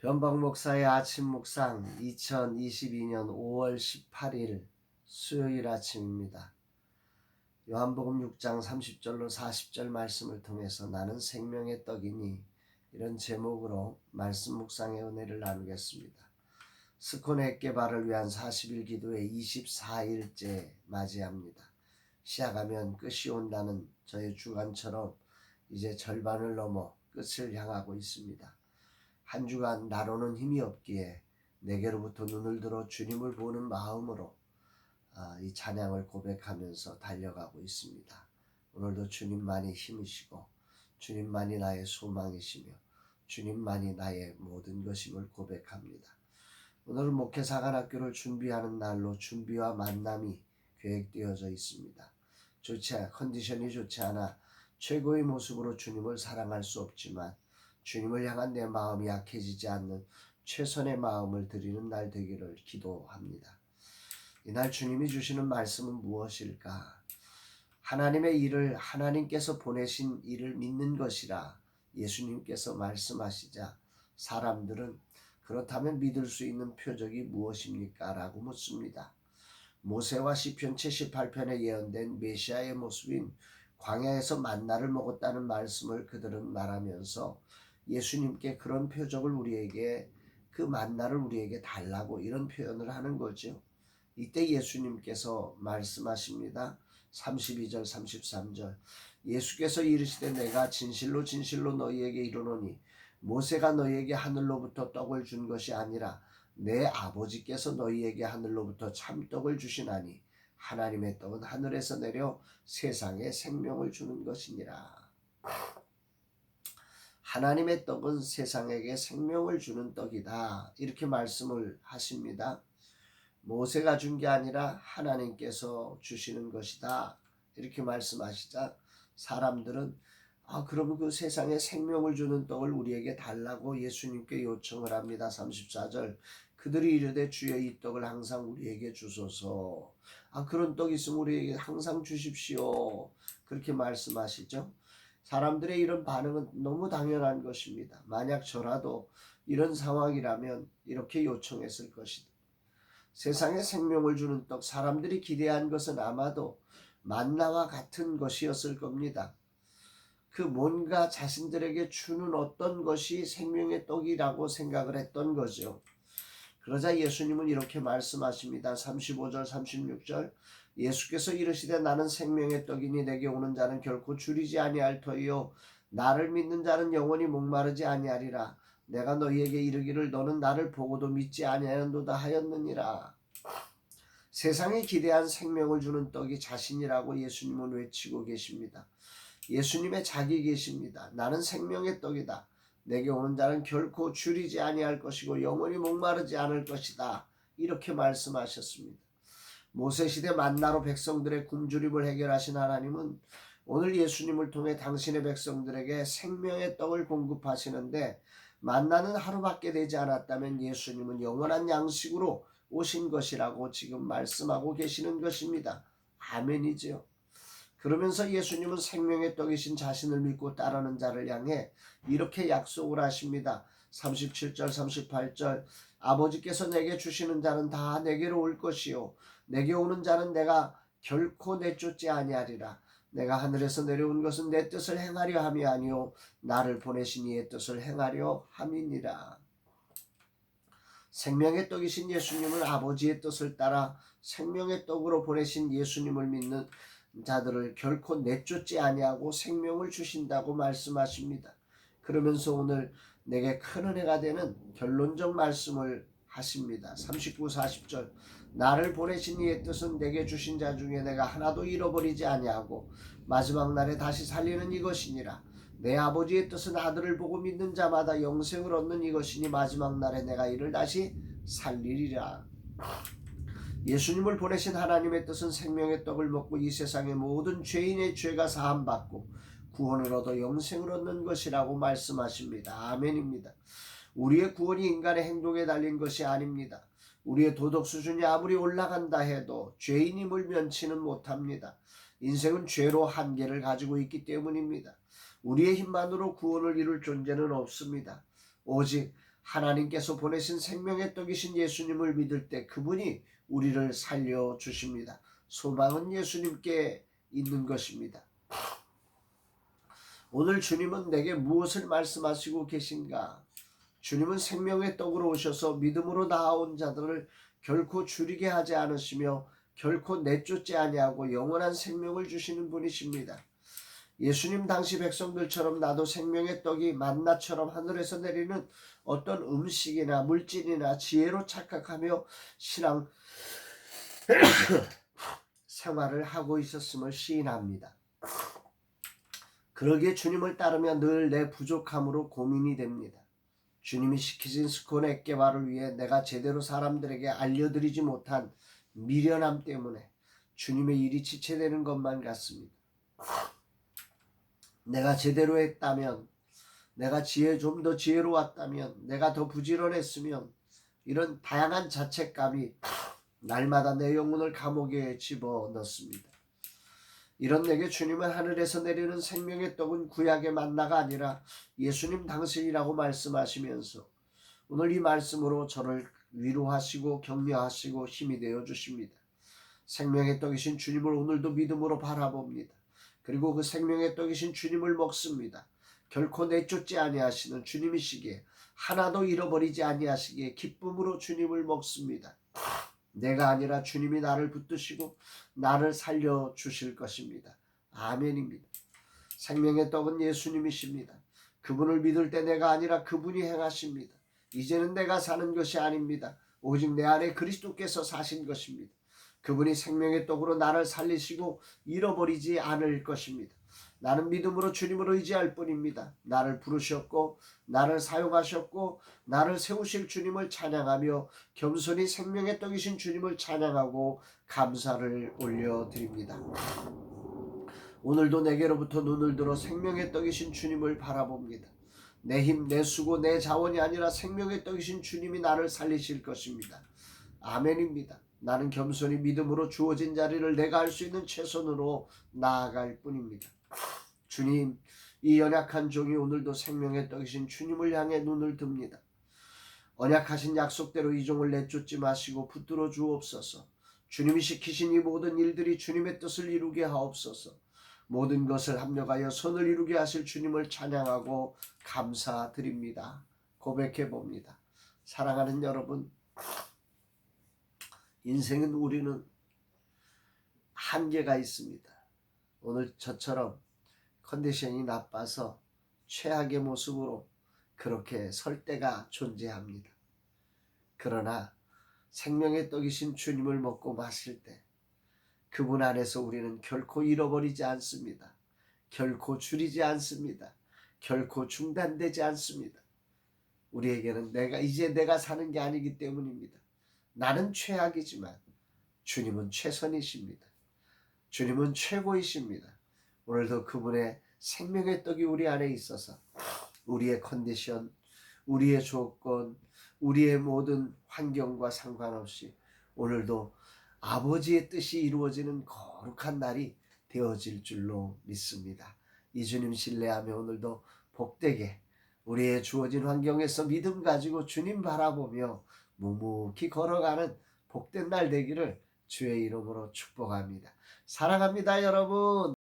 변박 목사의 아침 묵상 2022년 5월 18일 수요일 아침입니다. 요한복음 6장 30절로 40절 말씀을 통해서 나는 생명의 떡이니 이런 제목으로 말씀 묵상의 은혜를 나누겠습니다. 스콘의 깨발을 위한 40일 기도의 24일째 맞이합니다. 시작하면 끝이 온다는 저의 주간처럼 이제 절반을 넘어 끝을 향하고 있습니다. 한 주간 나로는 힘이 없기에 내게로부터 눈을 들어 주님을 보는 마음으로 이 찬양을 고백하면서 달려가고 있습니다. 오늘도 주님만이 힘이시고 주님만이 나의 소망이시며 주님만이 나의 모든 것임을 고백합니다. 오늘은 목회사관학교를 준비하는 날로 준비와 만남이 계획되어져 있습니다. 컨디션이 좋지 않아 최고의 모습으로 주님을 사랑할 수 없지만 주님을 향한 내 마음이 약해지지 않는 최선의 마음을 드리는 날 되기를 기도합니다. 이날 주님이 주시는 말씀은 무엇일까? 하나님의 일을 하나님께서 보내신 일을 믿는 것이라 예수님께서 말씀하시자 사람들은 그렇다면 믿을 수 있는 표적이 무엇입니까? 라고 묻습니다. 모세와 시편 78편에 예언된 메시아의 모습인 광야에서 만나를 먹었다는 말씀을 그들은 말하면서 예수님께 그런 표적을 우리에게, 그 만나를 우리에게 달라고 이런 표현을 하는 거죠. 이때 예수님께서 말씀하십니다. 32절 33절 예수께서 이르시되 내가 진실로 진실로 너희에게 이르노니 모세가 너희에게 하늘로부터 떡을 준 것이 아니라 내 아버지께서 너희에게 하늘로부터 참떡을 주시나니 하나님의 떡은 하늘에서 내려 세상에 생명을 주는 것이니라. 하나님의 떡은 세상에게 생명을 주는 떡이다. 이렇게 말씀을 하십니다. 모세가 준 게 아니라 하나님께서 주시는 것이다. 이렇게 말씀하시자 사람들은 그러면 그 세상에 생명을 주는 떡을 우리에게 달라고 예수님께 요청을 합니다. 34절 그들이 이르되 주여 이 떡을 항상 우리에게 주소서. 그런 떡 있으면 우리에게 항상 주십시오. 그렇게 말씀하시죠. 사람들의 이런 반응은 너무 당연한 것입니다. 만약 저라도 이런 상황이라면 이렇게 요청했을 것이다. 세상에 생명을 주는 떡, 사람들이 기대한 것은 아마도 만나와 같은 것이었을 겁니다. 그 뭔가 자신들에게 주는 어떤 것이 생명의 떡이라고 생각을 했던 거죠. 그러자 예수님은 이렇게 말씀하십니다. 35절 36절 예수께서 이르시되 나는 생명의 떡이니 내게 오는 자는 결코 줄이지 아니할 터이요 나를 믿는 자는 영원히 목마르지 아니하리라. 내가 너희에게 이르기를 너는 나를 보고도 믿지 아니하였도다 하였느니라. 세상에 기대한 생명을 주는 떡이 자신이라고 예수님은 외치고 계십니다. 예수님의 자기 계십니다. 나는 생명의 떡이다. 내게 오는 자는 결코 줄이지 아니할 것이고 영원히 목마르지 않을 것이다. 이렇게 말씀하셨습니다. 모세시대 만나로 백성들의 굶주림을 해결하신 하나님은 오늘 예수님을 통해 당신의 백성들에게 생명의 떡을 공급하시는데 만나는 하루밖에 되지 않았다면 예수님은 영원한 양식으로 오신 것이라고 지금 말씀하고 계시는 것입니다. 아멘이죠. 그러면서 예수님은 생명의 떡이신 자신을 믿고 따르는 자를 향해 이렇게 약속을 하십니다. 37절 38절 아버지께서 내게 주시는 자는 다 내게로 올 것이요 내게 오는 자는 내가 결코 내쫓지 아니하리라. 내가 하늘에서 내려온 것은 내 뜻을 행하려 함이 아니요 나를 보내신 이의 뜻을 행하려 함이니라. 생명의 떡이신 예수님은 아버지의 뜻을 따라 생명의 떡으로 보내신 예수님을 믿는 자들을 결코 내쫓지 아니하고 생명을 주신다고 말씀하십니다. 그러면서 오늘 내게 큰 은혜가 되는 결론적 말씀을 하십니다. 39, 40절 나를 보내신 이의 뜻은 내게 주신 자 중에 내가 하나도 잃어버리지 아니하고 마지막 날에 다시 살리는 이것이니라. 내 아버지의 뜻은 아들을 보고 믿는 자마다 영생을 얻는 이것이니 마지막 날에 내가 이를 다시 살리리라. 예수님을 보내신 하나님의 뜻은 생명의 떡을 먹고 이 세상의 모든 죄인의 죄가 사함받고 구원을 얻어 영생을 얻는 것이라고 말씀하십니다. 아멘입니다. 우리의 구원이 인간의 행동에 달린 것이 아닙니다. 우리의 도덕 수준이 아무리 올라간다 해도 죄인임을 면치는 못합니다. 인생은 죄로 한계를 가지고 있기 때문입니다. 우리의 힘만으로 구원을 이룰 존재는 없습니다. 오직 하나님께서 보내신 생명의 떡이신 예수님을 믿을 때 그분이 우리를 살려주십니다. 소망은 예수님께 있는 것입니다. 오늘 주님은 내게 무엇을 말씀하시고 계신가? 주님은 생명의 떡으로 오셔서 믿음으로 나아온 자들을 결코 줄이게 하지 않으시며 결코 내쫓지 아니하고 영원한 생명을 주시는 분이십니다. 예수님 당시 백성들처럼 나도 생명의 떡이 만나처럼 하늘에서 내리는 어떤 음식이나 물질이나 지혜로 착각하며 신앙 생활을 하고 있었음을 시인합니다. 그러기에 주님을 따르며 늘 내 부족함으로 고민이 됩니다. 주님이 시키신 스콘 액계바를 위해 내가 제대로 사람들에게 알려드리지 못한 미련함 때문에 주님의 일이 지체되는 것만 같습니다. 내가 제대로 했다면, 내가 좀 더 지혜로웠다면, 내가 더 부지런했으면, 이런 다양한 자책감이 날마다 내 영혼을 감옥에 집어넣습니다. 이런 내게 주님은 하늘에서 내리는 생명의 떡은 구약의 만나가 아니라 예수님 당신이라고 말씀하시면서 오늘 이 말씀으로 저를 위로하시고 격려하시고 힘이 되어 주십니다. 생명의 떡이신 주님을 오늘도 믿음으로 바라봅니다. 그리고 그 생명의 떡이신 주님을 먹습니다. 결코 내쫓지 아니하시는 주님이시기에 하나도 잃어버리지 아니하시기에 기쁨으로 주님을 먹습니다. 내가 아니라 주님이 나를 붙드시고 나를 살려주실 것입니다. 아멘입니다. 생명의 떡은 예수님이십니다. 그분을 믿을 때 내가 아니라 그분이 행하십니다. 이제는 내가 사는 것이 아닙니다. 오직 내 안에 그리스도께서 사신 것입니다. 그분이 생명의 떡으로 나를 살리시고 잃어버리지 않을 것입니다. 나는 믿음으로 주님을 의지할 뿐입니다. 나를 부르셨고 나를 사용하셨고 나를 세우실 주님을 찬양하며 겸손히 생명의 떡이신 주님을 찬양하고 감사를 올려드립니다. 오늘도 내게로부터 눈을 들어 생명의 떡이신 주님을 바라봅니다. 내 힘, 내 수고, 내 자원이 아니라 생명의 떡이신 주님이 나를 살리실 것입니다. 아멘입니다. 나는 겸손히 믿음으로 주어진 자리를 내가 할 수 있는 최선으로 나아갈 뿐입니다. 주님, 이 연약한 종이 오늘도 생명의 떡이신 주님을 향해 눈을 듭니다. 언약하신 약속대로 이 종을 내쫓지 마시고 붙들어 주옵소서. 주님이 시키신 이 모든 일들이 주님의 뜻을 이루게 하옵소서. 모든 것을 합력하여 선을 이루게 하실 주님을 찬양하고 감사드립니다. 고백해 봅니다. 사랑하는 여러분, 인생은 우리는 한계가 있습니다. 오늘 저처럼 컨디션이 나빠서 최악의 모습으로 그렇게 설 때가 존재합니다. 그러나 생명의 떡이신 주님을 먹고 마실 때 그분 안에서 우리는 결코 잃어버리지 않습니다. 결코 줄이지 않습니다. 결코 중단되지 않습니다. 우리에게는 이제 내가 사는 게 아니기 때문입니다. 나는 최악이지만 주님은 최선이십니다. 주님은 최고이십니다. 오늘도 그분의 생명의 떡이 우리 안에 있어서 우리의 컨디션, 우리의 조건, 우리의 모든 환경과 상관없이 오늘도 아버지의 뜻이 이루어지는 거룩한 날이 되어질 줄로 믿습니다. 이 주님 신뢰하며 오늘도 복되게 우리의 주어진 환경에서 믿음 가지고 주님 바라보며 묵묵히 걸어가는 복된 날 되기를 주의 이름으로 축복합니다. 사랑합니다, 여러분.